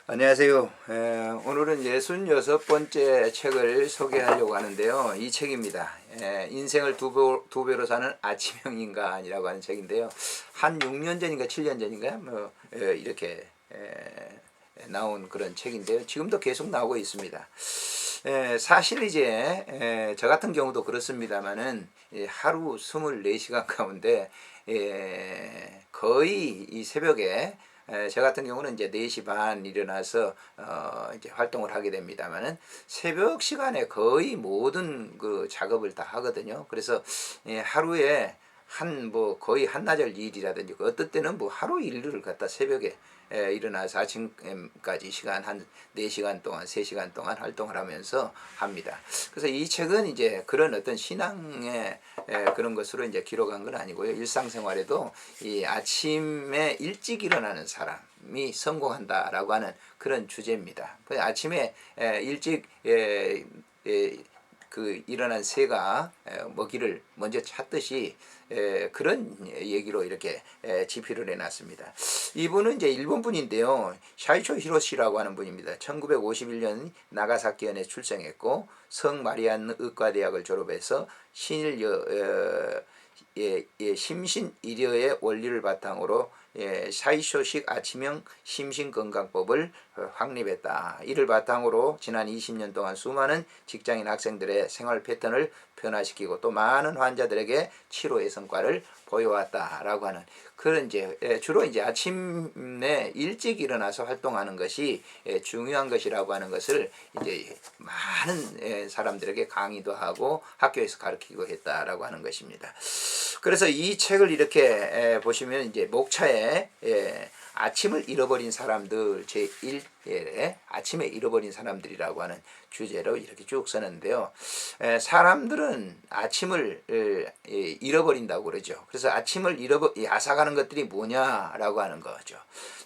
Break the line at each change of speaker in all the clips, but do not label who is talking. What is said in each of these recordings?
안녕하세요. 오늘은 66번째 책을 소개하려고 하는데요. 이 책입니다. 인생을 두 배로 사는 아침형 인간이라고 하는 책인데요. 한 6년 전인가 7년 전인가 이렇게 나온 그런 책인데요. 지금도 계속 나오고 있습니다. 사실 이제 저 같은 경우도 그렇습니다만은 하루 24시간 가운데 거의 이 새벽에 저 같은 경우는 이제 4시 반 일어나서 이제 활동을 하게 됩니다만은 새벽 시간에 거의 모든 그 작업을 다 하거든요. 그래서 하루에 거의 한나절 일이라든지 어떨 때는 뭐 하루 일을 갖다 새벽에 일어나서 아침까지 시간 한 4시간 동안 3시간 동안 활동을 하면서 합니다. 그래서 이 책은 이제 그런 어떤 신앙의 그런 것으로 이제 기록한 건 아니고요. 일상생활에도 이 아침에 일찍 일어나는 사람이 성공한다라고 하는 그런 주제입니다. 아침에 일찍 그 일어난 새가 먹이를 먼저 찾듯이 그런 얘기로 이렇게 집필을 해놨습니다. 이분은 이제 일본 분인데요. 샤이초 히로시라고 하는 분입니다. 1951년 나가사키현에 출생했고 성 마리안 의과대학을 졸업해서 심신의료의 원리를 바탕으로 샤이쇼식 아침형 심신건강법을 확립했다. 이를 바탕으로 지난 20년 동안 수많은 직장인 학생들의 생활 패턴을 변화시키고 또 많은 환자들에게 치료의 성과를 보여왔다라고 하는 그런 이제 주로 이제 아침에 일찍 일어나서 활동하는 것이 중요한 것이라고 하는 것을 이제 많은 사람들에게 강의도 하고 학교에서 가르치고 했다라고 하는 것입니다. 그래서 이 책을 이렇게 보시면 이제 목차에 아침을 잃어버린 사람들 제1에 아침에 잃어버린 사람들이라고 하는 주제로 이렇게 쭉 쓰는데요. 사람들은 아침을 잃어버린다고 그러죠. 그래서 아침을 앗아가는 것들이 뭐냐라고 하는 거죠.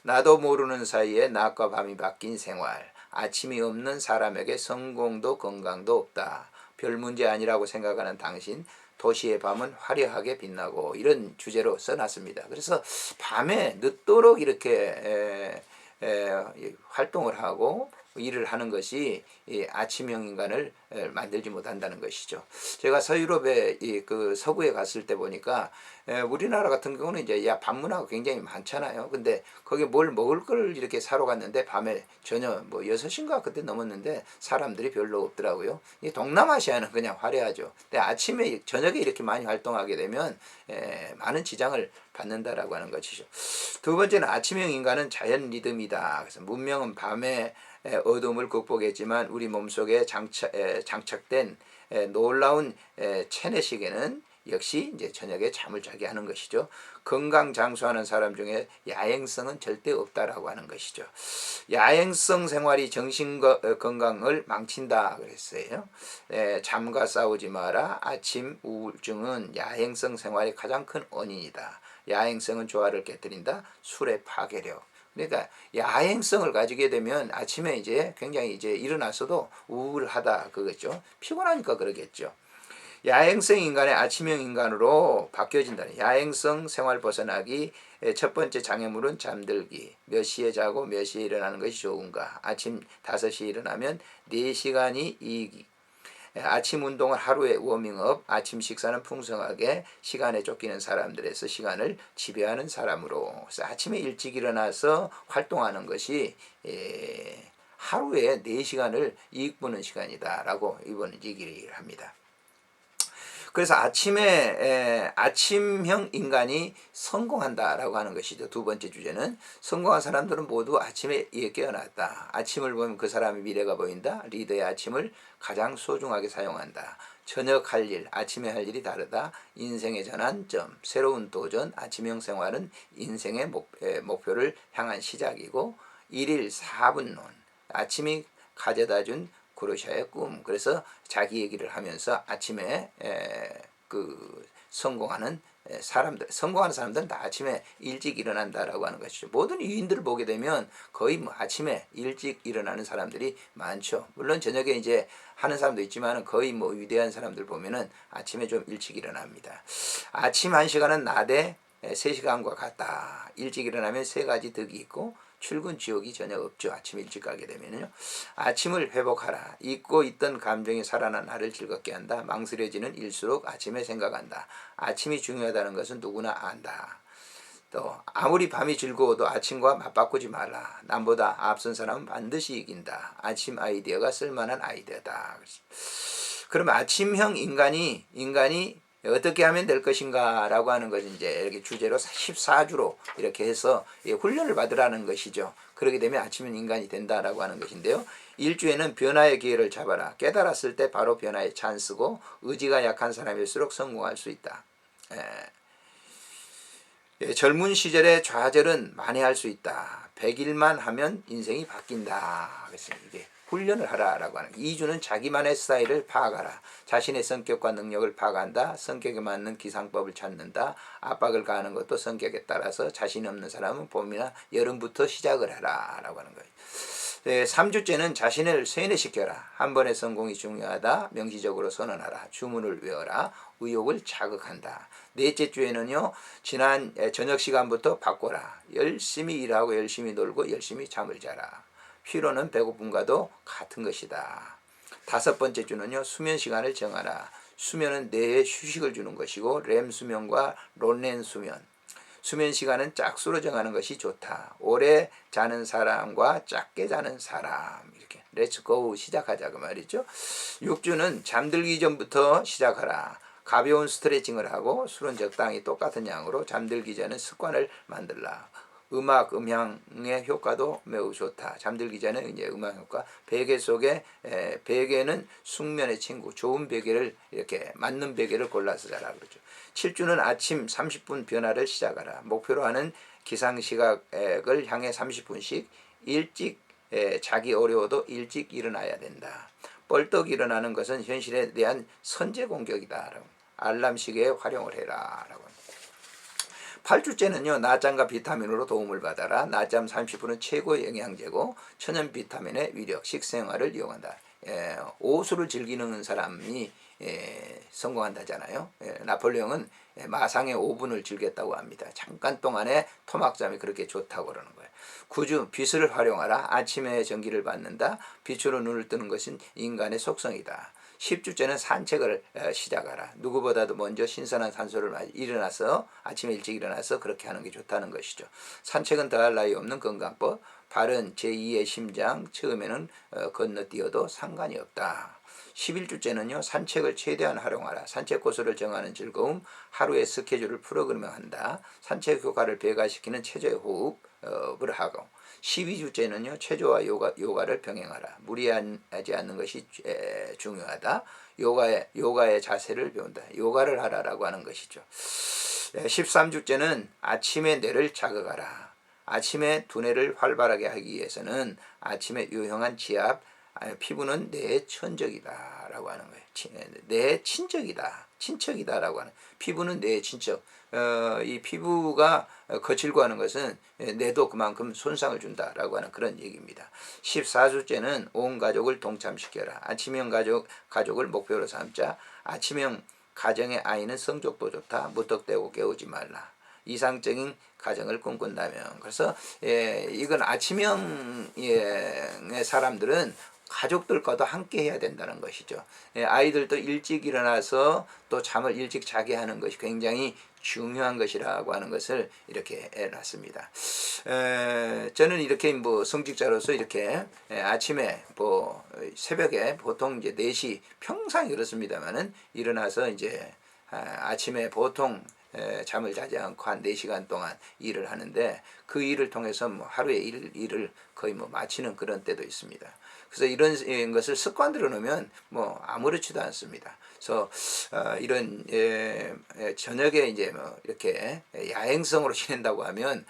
나도 모르는 사이에 낮과 밤이 바뀐 생활. 아침이 없는 사람에게 성공도 건강도 없다. 별 문제 아니라고 생각하는 당신. 도시의 밤은 화려하게 빛나고 이런 주제로 써놨습니다. 그래서 밤에 늦도록 이렇게 활동을 하고 일을 하는 것이 아침형 인간을 만들지 못한다는 것이죠. 제가 서유럽의 그 서구에 갔을 때 보니까 우리나라 같은 경우는 이제 밥 문화가 굉장히 많잖아요. 근데 거기 뭘 먹을 걸 이렇게 사러 갔는데 밤에 저녁 뭐 6시인가 그때 넘었는데 사람들이 별로 없더라고요. 이 동남아시아는 그냥 화려하죠. 근데 아침에 저녁에 이렇게 많이 활동하게 되면 많은 지장을 받는다라고 하는 것이죠. 두 번째는 아침형 인간은 자연 리듬이다. 그래서 문명은 밤에 어둠을 극복했지만 우리 몸속에 장착된 놀라운 체내시계는 역시 이제 저녁에 잠을 자게 하는 것이죠. 건강 장수하는 사람 중에 야행성은 절대 없다라고 하는 것이죠. 야행성 생활이 정신 건강을 망친다 그랬어요. 잠과 싸우지 마라. 아침 우울증은 야행성 생활의 가장 큰 원인이다. 야행성은 조화를 깨뜨린다. 술의 파괴력. 그러니까 야행성을 가지게 되면 아침에 이제 굉장히 이제 일어나서도 우울하다 그거죠. 피곤하니까 그러겠죠. 야행성 인간의 아침형 인간으로 바뀌어진다는 야행성 생활 벗어나기 첫 번째 장애물은 잠들기. 몇 시에 자고 몇 시에 일어나는 것이 좋은가. 아침 5시에 일어나면 4시간이 이익이. 아침 운동을 하루에 워밍업, 아침 식사는 풍성하게 시간에 쫓기는 사람들에서 시간을 지배하는 사람으로. 그래서 아침에 일찍 일어나서 활동하는 것이 하루에 4시간을 이익 보는 시간이다라고 이번에 얘기를 합니다. 그래서 아침형 인간이 성공한다라고 하는 것이죠. 두 번째 주제는 성공한 사람들은 모두 아침에 깨어났다. 아침을 보면 그 사람의 미래가 보인다. 리더의 아침을 가장 소중하게 사용한다. 저녁 할 일, 아침에 할 일이 다르다. 인생의 전환점, 새로운 도전, 아침형 생활은 인생의 목표를 향한 시작이고 1일 4분론, 아침이 가져다준 그루샤의 꿈. 그래서 자기 얘기를 하면서 아침에 그 성공하는 사람들은 다 아침에 일찍 일어난다라고 하는 것이죠. 모든 유인들을 보게 되면 거의 뭐 아침에 일찍 일어나는 사람들이 많죠. 물론 저녁에 이제 하는 사람도 있지만 거의 뭐 위대한 사람들 보면은 아침에 좀 일찍 일어납니다. 아침 1시간은 낮에 3시간과 같다. 일찍 일어나면 3가지 덕이 있고 출근 지옥이 전혀 없죠. 아침 일찍 가게 되면요. 아침을 회복하라. 잊고 있던 감정이 살아난 나를 즐겁게 한다. 망설여지는 일수록 아침에 생각한다. 아침이 중요하다는 것은 누구나 안다. 또 아무리 밤이 즐거워도 아침과 맞바꾸지 말라. 남보다 앞선 사람은 반드시 이긴다. 아침 아이디어가 쓸만한 아이디어다. 그러면 아침형 인간이 어떻게 하면 될 것인가 라고 하는 것이 이제 이렇게 주제로 14주로 이렇게 해서 훈련을 받으라는 것이죠. 그렇게 되면 아침형 인간이 된다라고 하는 것인데요. 1주에는 변화의 기회를 잡아라. 깨달았을 때 바로 변화의 찬스고 의지가 약한 사람일수록 성공할 수 있다. 젊은 시절의 좌절은 만회할 수 있다. 100일만 하면 인생이 바뀐다. 그래서 이게 훈련을 하라라고 하는 2주는 자기만의 스타일을 파악하라. 자신의 성격과 능력을 파악한다. 성격에 맞는 기상법을 찾는다. 압박을 가하는 것도 성격에 따라서 자신 없는 사람은 봄이나 여름부터 시작을 해라 라고 하는 거예요. 3주째는 자신을 세뇌시켜라. 한 번의 성공이 중요하다. 명시적으로 선언하라. 주문을 외워라. 의욕을 자극한다. 넷째 주에는요. 지난 저녁 시간부터 바꿔라. 열심히 일하고 열심히 놀고 열심히 잠을 자라. 피로는 배고픔과도 같은 것이다. 5번째 주는요. 수면 시간을 정하라. 수면은 뇌에 휴식을 주는 것이고 렘 수면과 론렌 수면. 수면 시간은 짝수로 정하는 것이 좋다. 오래 자는 사람과 작게 자는 사람. 이렇게 렛츠 고 시작하자 그 말이죠. 6주는 잠들기 전부터 시작하라. 가벼운 스트레칭을 하고 술은 적당히 똑같은 양으로 잠들기 전에 습관을 만들라. 음악, 음향의 효과도 매우 좋다. 잠들기 전에 이제 음악 효과. 베개 속에 베개는 숙면의 친구. 좋은 베개를 이렇게 맞는 베개를 골라서 자라 그러죠. 7주는 아침 30분 변화를 시작하라. 목표로 하는 기상시각을 향해 30분씩 일찍 자기 어려워도 일찍 일어나야 된다. 뻘떡 일어나는 것은 현실에 대한 선제 공격이다. 알람 시계에 활용을 해라. 라고. 8주째는요. 낮잠과 비타민으로 도움을 받아라. 낮잠 30분은 최고의 영양제고 천연 비타민의 위력, 식생활을 이용한다. 오수를 즐기는 사람이 성공한다잖아요. 나폴레옹은 마상의 5분을 즐겼다고 합니다. 잠깐 동안에 토막잠이 그렇게 좋다고 그러는 거예요. 9주 빛을 활용하라. 아침에 전기를 받는다. 빛으로 눈을 뜨는 것은 인간의 속성이다. 10주째는 산책을 시작하라. 누구보다도 먼저 신선한 산소를 일어나서 아침에 일찍 일어나서 그렇게 하는 게 좋다는 것이죠. 산책은 더할 나위 없는 건강법. 발은 제2의 심장. 처음에는 건너뛰어도 상관이 없다. 11주째는요. 산책을 최대한 활용하라. 산책 코스를 정하는 즐거움. 하루의 스케줄을 프로그램화한다. 산책 효과를 배가시키는 최저의 호흡을 하고 12주째는요. 체조와 요가를 병행하라. 무리하지 않는 것이 중요하다. 요가의 자세를 배운다. 요가를 하라라고 하는 것이죠. 13주째는 아침에 뇌를 자극하라. 아침에 두뇌를 활발하게 하기 위해서는 아침에 유용한 지압, 피부는 뇌의 천적이다 라고 하는 거예요. 뇌의 친척이다 라고 하는. 피부는 뇌의 친척. 이 피부가 거칠고 하는 것은 뇌도 그만큼 손상을 준다라고 하는 그런 얘기입니다. 14주째는 온 가족을 동참시켜라. 아침형 가족을 목표로 삼자. 아침형 가정의 아이는 성적도 좋다. 무턱대고 깨우지 말라. 이상적인 가정을 꿈꾼다면. 그래서 이건 아침형의 사람들은 가족들과도 함께 해야 된다는 것이죠. 아이들도 일찍 일어나서 또 잠을 일찍 자게 하는 것이 굉장히 중요한 것이라고 하는 것을 이렇게 놨습니다. 저는 이렇게 뭐 성직자로서 이렇게 아침에 새벽에 보통 이제 4시 평상 그렇습니다만은 일어나서 이제 아침에 보통 잠을 자지 않고 한 4시간 동안 일을 하는데 그 일을 통해서 뭐 하루의 일을 거의 뭐 마치는 그런 때도 있습니다. 그래서 이런 것을 습관들어 놓으면 뭐 아무렇지도 않습니다. 그래서 이런 저녁에 이제 뭐 이렇게 야행성으로 지낸다고 하면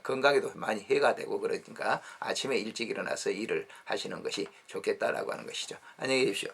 건강에도 많이 해가 되고 그러니까 아침에 일찍 일어나서 일을 하시는 것이 좋겠다라고 하는 것이죠. 안녕히 계십시오.